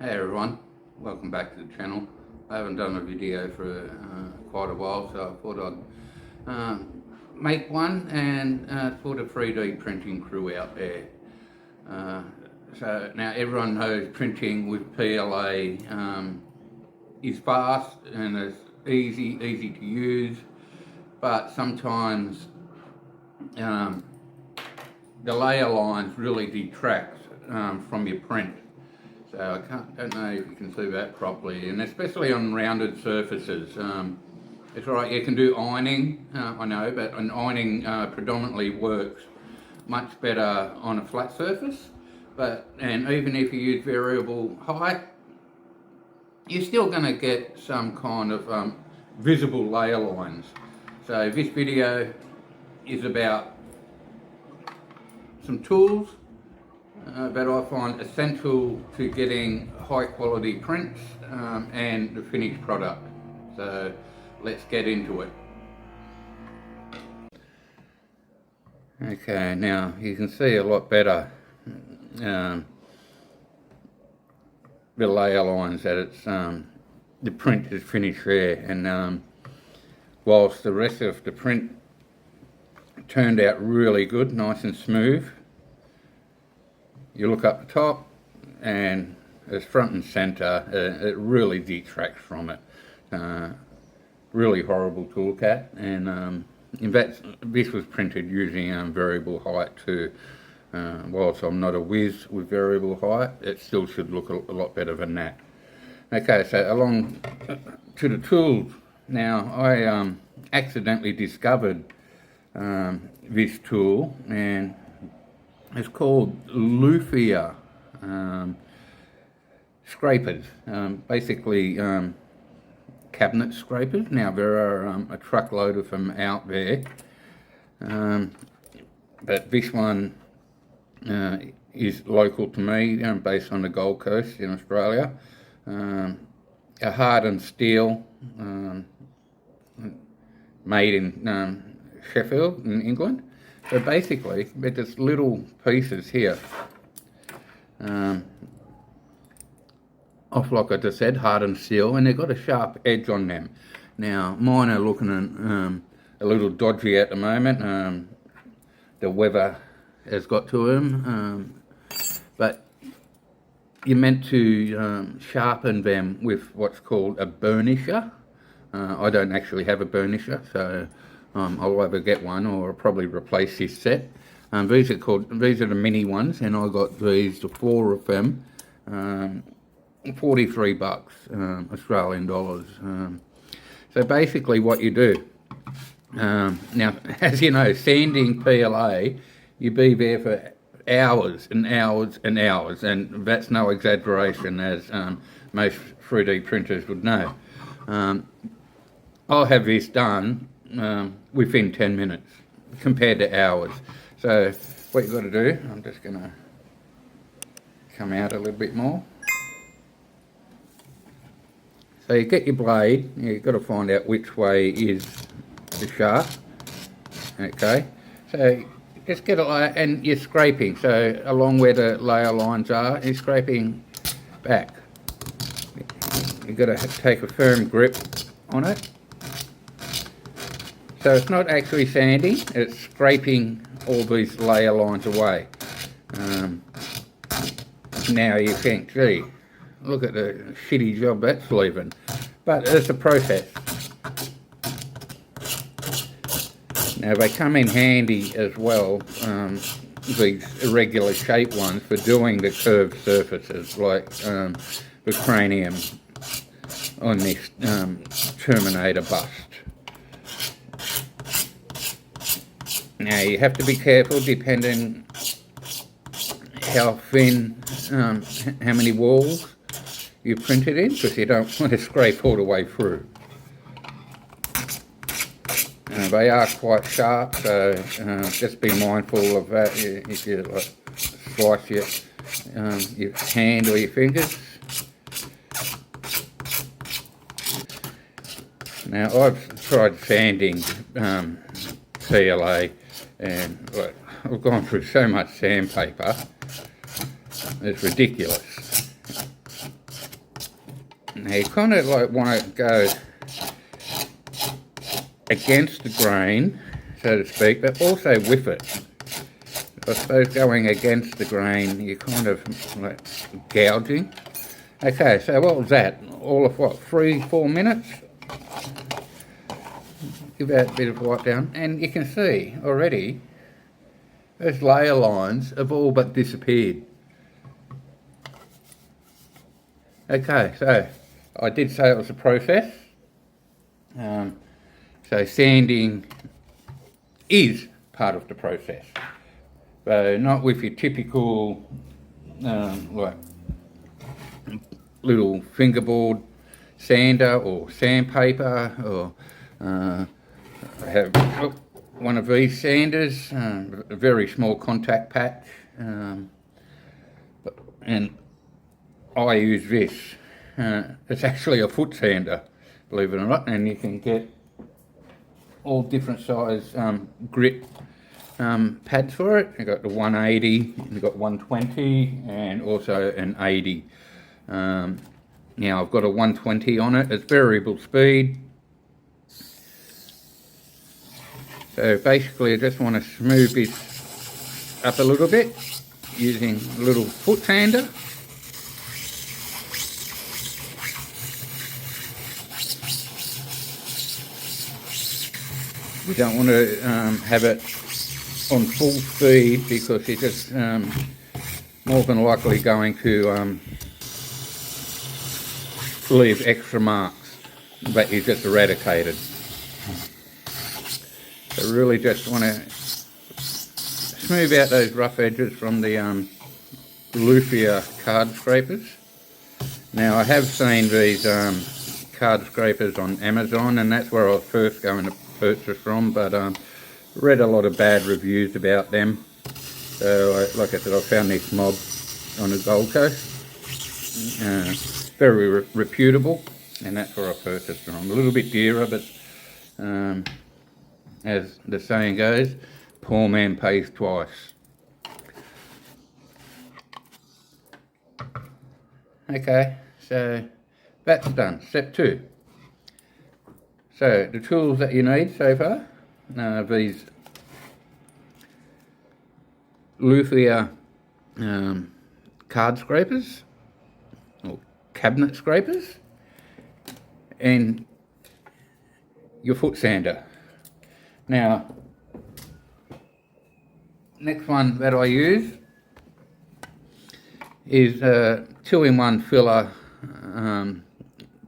Hey everyone, welcome back to the channel. I haven't done a video for quite a while, so I thought I'd make one and for the 3D printing crew out there. So now everyone knows printing with PLA is fast and it's easy to use, but sometimes the layer lines really detract from your print. So I don't know if you can see that properly, and especially on rounded surfaces. It's right, you can do ironing, I know, but an ironing predominantly works much better on a flat surface. And even if you use variable height, you're still going to get some kind of visible layer lines. So this video is about some tools that I find essential to getting high quality prints and the finished product. So let's get into it. Okay, now you can see a lot better the layer lines that it's the print is finished there, and whilst the rest of the print turned out really good, nice and smooth, you look up the top and it's front and center. It really detracts from it. Really horrible to look at, and in fact this was printed using variable height too. Whilst I'm not a whiz with variable height, it still should look a lot better than that. Okay, so along to the tools. Now I accidentally discovered this tool, and it's called Lufia scrapers, basically cabinet scrapers. Now there are a truckload of them out there, but this one is local to me, based on the Gold Coast in Australia. A hardened steel, made in Sheffield in England. So basically, they're just little pieces here, off, like I just said, hardened steel, and they've got a sharp edge on them. Now, mine are looking a little dodgy at the moment. The weather has got to them, but you're meant to sharpen them with what's called a burnisher. I don't actually have a burnisher, so I'll either get one or I'll probably replace this set. These are the mini ones, and I got these, the 4 of them, $43 Australian dollars. So basically what you do, now as you know, sanding PLA, you be there for hours and hours and hours, and that's no exaggeration, as most 3D printers would know. I'll have this done within 10 minutes compared to hours. So what you've got to do, I'm just going to come out a little bit more. So you get your blade, you've got to find out which way is the shaft. Okay, so just get it like, and you're scraping, so along where the layer lines are, you're scraping back. You've got to take a firm grip on it. So it's not actually sanding, it's scraping all these layer lines away. Now you think, gee, look at the shitty job that's leaving. But it's a process. Now they come in handy as well, these irregular shaped ones, for doing the curved surfaces, like the cranium on this Terminator bust. Now you have to be careful depending how thin, how many walls you print it in, because you don't want to scrape all the way through. They are quite sharp, so just be mindful of that if you like, slice your hand or your fingers. Now I've tried sanding PLA, and look, I've gone through so much sandpaper, it's ridiculous. Now you kind of like want to go against the grain, so to speak, but also with it. I suppose going against the grain, you're kind of like gouging. Okay, so what was that? All of what, 3-4 minutes? Give that a bit of wipe down, and you can see already those layer lines have all but disappeared. Okay, so I did say it was a process. So sanding is part of the process. So not with your typical like little fingerboard sander or sandpaper, or I have one of these sanders, a very small contact patch, and I use this. It's actually a foot sander, believe it or not, and you can get all different size grit pads for it. You've got the 180, you've got 120, and also an 80. Now I've got a 120 on it. It's variable speed. So basically I just want to smooth this up a little bit using a little foot sander. We don't want to have it on full speed, because it's just more than likely going to leave extra marks that you just eradicated. So really just want to smooth out those rough edges from the loofier card scrapers. Now I have seen these card scrapers on Amazon, and that's where I was first going to purchase from, but read a lot of bad reviews about them. So like I said, I found this mob on the Gold Coast, very reputable, and that's where I purchased them. A little bit dearer, but as the saying goes, poor man pays twice. Okay, so that's done. Step 2. So the tools that you need so far, these luthier card scrapers or cabinet scrapers, and your foot sander. Now, next one that I use is a 2-in-1 filler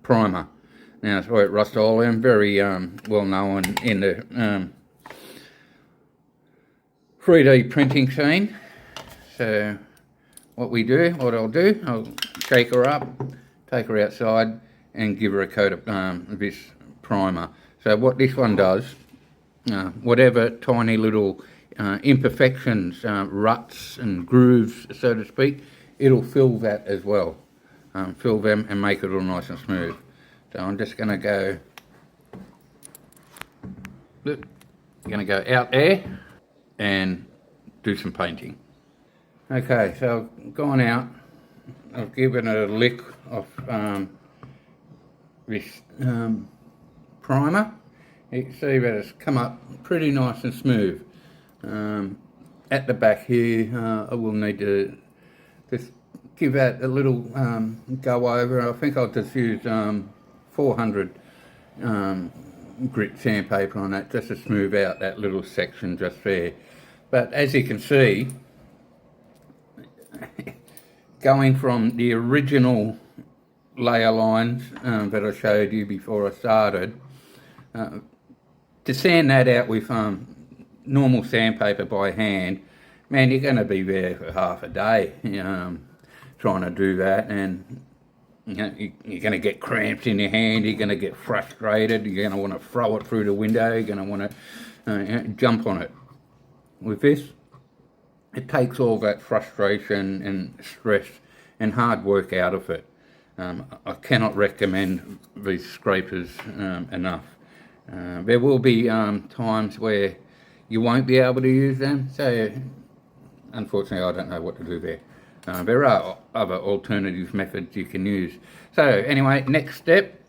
primer. Now it's by Rust-Oleum, very well known in the 3D printing scene. So what I'll do, I'll shake her up, take her outside, and give her a coat of this primer. So what this one does, whatever tiny little imperfections, ruts and grooves, so to speak, it'll fill that as well. Fill them and make it all nice and smooth. So I'm just going to go out there and do some painting. Okay, so I've gone out, I've given it a lick of this primer. You can see that it's come up pretty nice and smooth. At the back here, I will need to just give that a little go over. I think I'll just use 400 grit sandpaper on that, just to smooth out that little section just there. But as you can see, going from the original layer lines that I showed you before I started, to sand that out with normal sandpaper by hand, man, you're going to be there for half a day trying to do that, and you're going to get cramps in your hand, you're going to get frustrated, you're going to want to throw it through the window, you're going to want to jump on it. With this, it takes all that frustration and stress and hard work out of it. I cannot recommend these scrapers enough. There will be times where you won't be able to use them, so unfortunately I don't know what to do there. There are other alternative methods you can use. So anyway, next step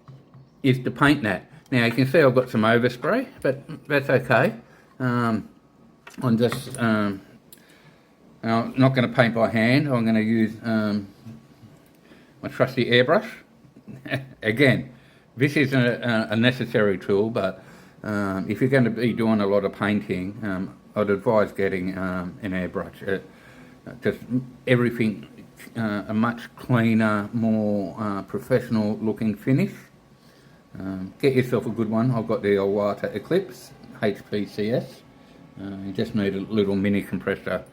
is to paint that. Now you can see I've got some overspray, but that's okay. I'm just I'm not going to paint by hand. I'm going to use my trusty airbrush. Again, this is a necessary tool, but if you're going to be doing a lot of painting, I'd advise getting an airbrush. Just everything a much cleaner, more professional looking finish. Get yourself a good one. I've got the Iwata Eclipse HPCS. You just need a little mini compressor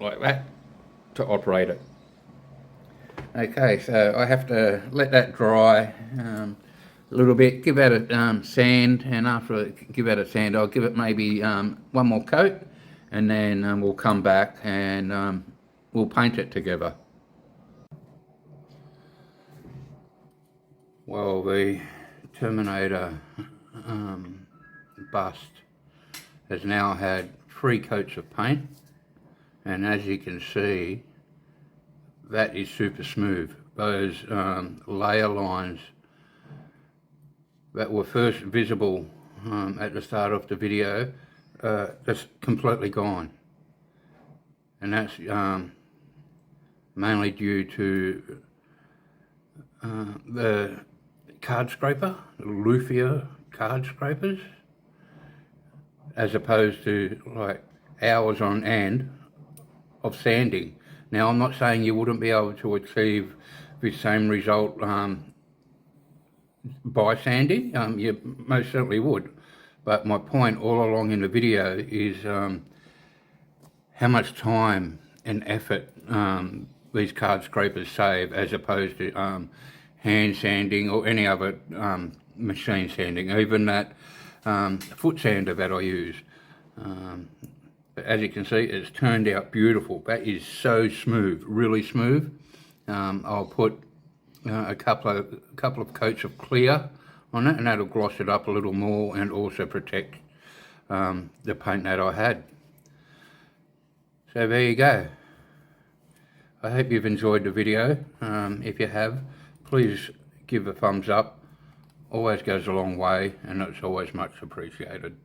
like that to operate it. Okay, so I have to let that dry a little bit, give that a sand, and after I give that a sand, I'll give it maybe one more coat, and then we'll come back and we'll paint it together. Well, the Terminator bust has now had 3 coats of paint, and as you can see, that is super smooth. Those layer lines that were first visible at the start of the video just completely gone, and that's mainly due to the card scraper, the luthier card scrapers, as opposed to like hours on end of sanding. Now, I'm not saying you wouldn't be able to achieve the same result by sanding. You most certainly would. But my point all along in the video is how much time and effort these card scrapers save, as opposed to hand sanding or any other machine sanding, even that foot sander that I use. But as you can see, it's turned out beautiful. That is so smooth, really smooth. I'll put a couple of coats of clear on it, and that'll gloss it up a little more and also protect the paint that I had. So there you go. I hope you've enjoyed the video. If you have, please give a thumbs up. Always goes a long way, and it's always much appreciated.